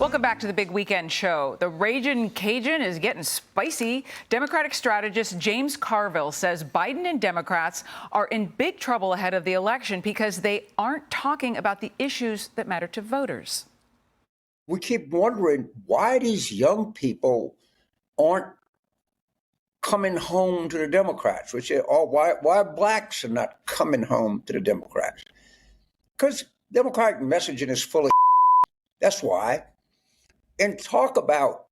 Welcome back to the Big Weekend Show. The Ragin' Cajun is getting spicy. Democratic strategist James Carville says Biden and Democrats are in big trouble ahead of the election because they aren't talking about the issues that matter to voters. We keep wondering why these young people aren't coming home to the Democrats, why blacks are not coming home to the Democrats. Because Democratic messaging is full of that's why. And talk about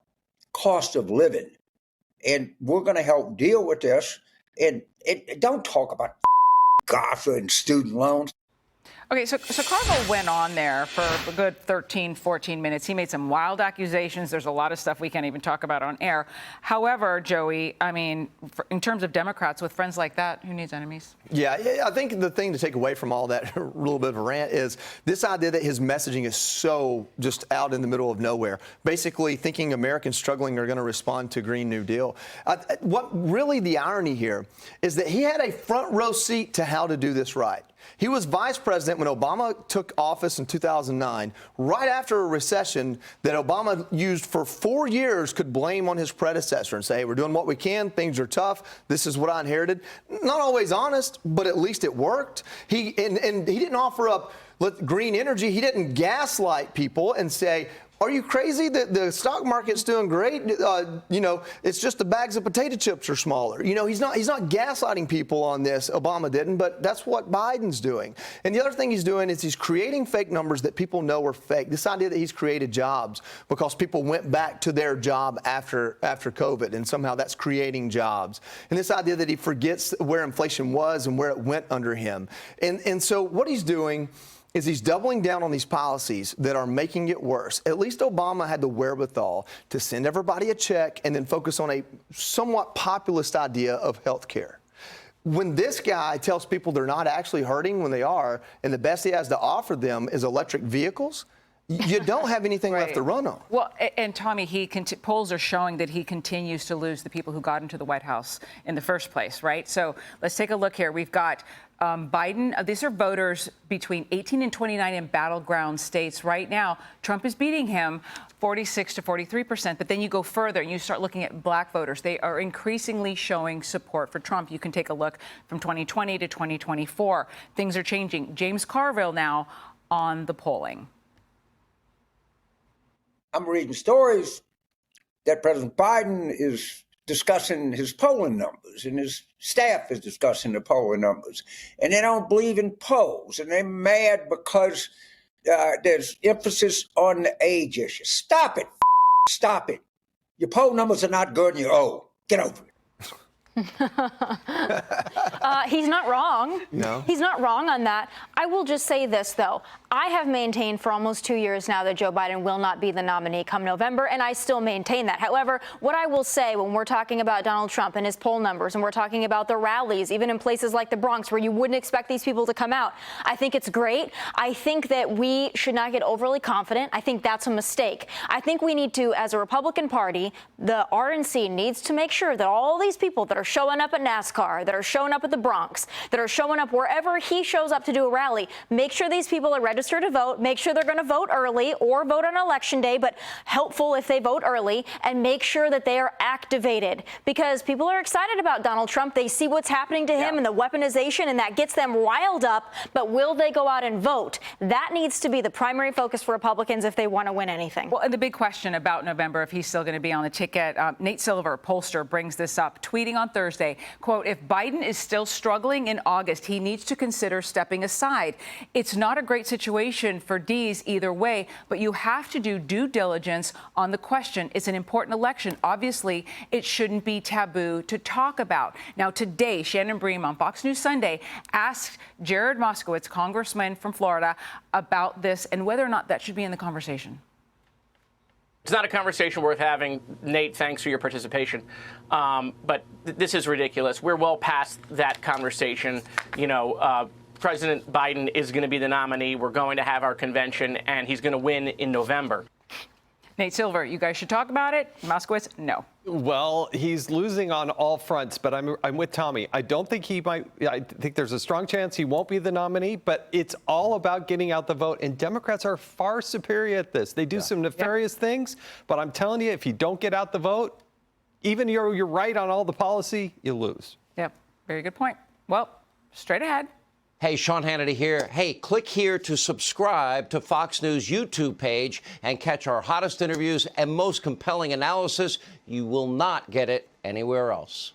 cost of living. And we're going to help deal with this. And don't talk about GAFA and student loans. Okay, so Carville went on there for a good 13, 14 minutes. He made some wild accusations. There's a lot of stuff we can't even talk about on air. However, Joey, I mean, in terms of Democrats, with friends like that, who needs enemies? Yeah, I think the thing to take away from all that little bit of a rant is this idea that his messaging is so just out in the middle of nowhere, basically thinking Americans struggling are going to respond to Green New Deal. What really the irony here is that he had a front row seat to how to do this right. He was vice president when Obama took office in 2009, right after a recession that Obama used for 4 years could blame on his predecessor and say, hey, we're doing what we can. Things are tough. This is what I inherited. Not always honest, but at least it worked. He didn't offer up green energy. He didn't gaslight people and say, are you crazy that the stock market's doing great? It's just the bags of potato chips are smaller. He's not gaslighting people on this. Obama didn't, but that's what Biden's doing. And the other thing he's doing is he's creating fake numbers that people know are fake. This idea that he's created jobs because people went back to their job after COVID, and somehow that's creating jobs. And this idea that he forgets where inflation was and where it went under him. And so what he's doing is he's doubling down on these policies that are making it worse. At least Obama had the wherewithal to send everybody a check and then focus on a somewhat populist idea of health care. When this guy tells people they're not actually hurting when they are, and the best he has to offer them is electric vehicles, you don't have anything left to run on. Well, and Tommy, polls are showing that he continues to lose the people who got into the White House in the first place, right? So let's take a look here. We've got Biden. These are voters between 18 and 29 in battleground states. Right now, Trump is beating him 46 to 43%. But then you go further and you start looking at black voters. They are increasingly showing support for Trump. You can take a look from 2020 to 2024. Things are changing. James Carville now on the polling. I'm reading stories that President Biden is discussing his polling numbers, and his staff is discussing the polling numbers, and they don't believe in polls, and they're mad because there's emphasis on the age issue. Stop it. Stop it. Your poll numbers are not good and you're old. Get over it. He's not wrong. No. He's not wrong on that. I will just say this, though. I have maintained for almost 2 years now that Joe Biden will not be the nominee come November, and I still maintain that. However, what I will say when we're talking about Donald Trump and his poll numbers, and we're talking about the rallies, even in places like the Bronx, where you wouldn't expect these people to come out, I think it's great. I think that we should not get overly confident. I think that's a mistake. I think we need to, as a Republican Party, the RNC needs to make sure that all these people that are showing up at NASCAR, that are showing up at the Bronx, that are showing up wherever he shows up to do a rally, make sure these people are registered to vote, make sure they're going to vote early or vote on election day, but helpful if they vote early, and make sure that they are activated, because people are excited about Donald Trump. They see what's happening to him and the weaponization, and that gets them riled up. But will they go out and vote? That needs to be the primary focus for Republicans if they want to win anything. Well, and the big question about November, if he's still going to be on the ticket, Nate Silver, pollster, brings this up, tweeting on Thursday, quote, if Biden is still struggling in August, he needs to consider stepping aside. It's not a great situation for D's either way, but you have to do due diligence on the question. It's an important election. Obviously, it shouldn't be taboo to talk about. Now, today, Shannon Bream on Fox News Sunday asked Jared Moskowitz, congressman from Florida, about this and whether or not that should be in the conversation. It's not a conversation worth having. Nate, thanks for your participation. But this is ridiculous. We're well past that conversation. President Biden is going to be the nominee. We're going to have our convention, and he's going to win in November. Nate Silver, you guys should talk about it. Moskowitz, no. Well, he's losing on all fronts, but I'm with Tommy. I don't think he might. I think there's a strong chance he won't be the nominee, but it's all about getting out the vote. And Democrats are far superior at this. They do some nefarious things, but I'm telling you, if you don't get out the vote, even you're right on all the policy, you lose. Yep, very good point. Well, straight ahead. Hey, Sean Hannity here. Hey, click here to subscribe to Fox News YouTube page and catch our hottest interviews and most compelling analysis. You will not get it anywhere else.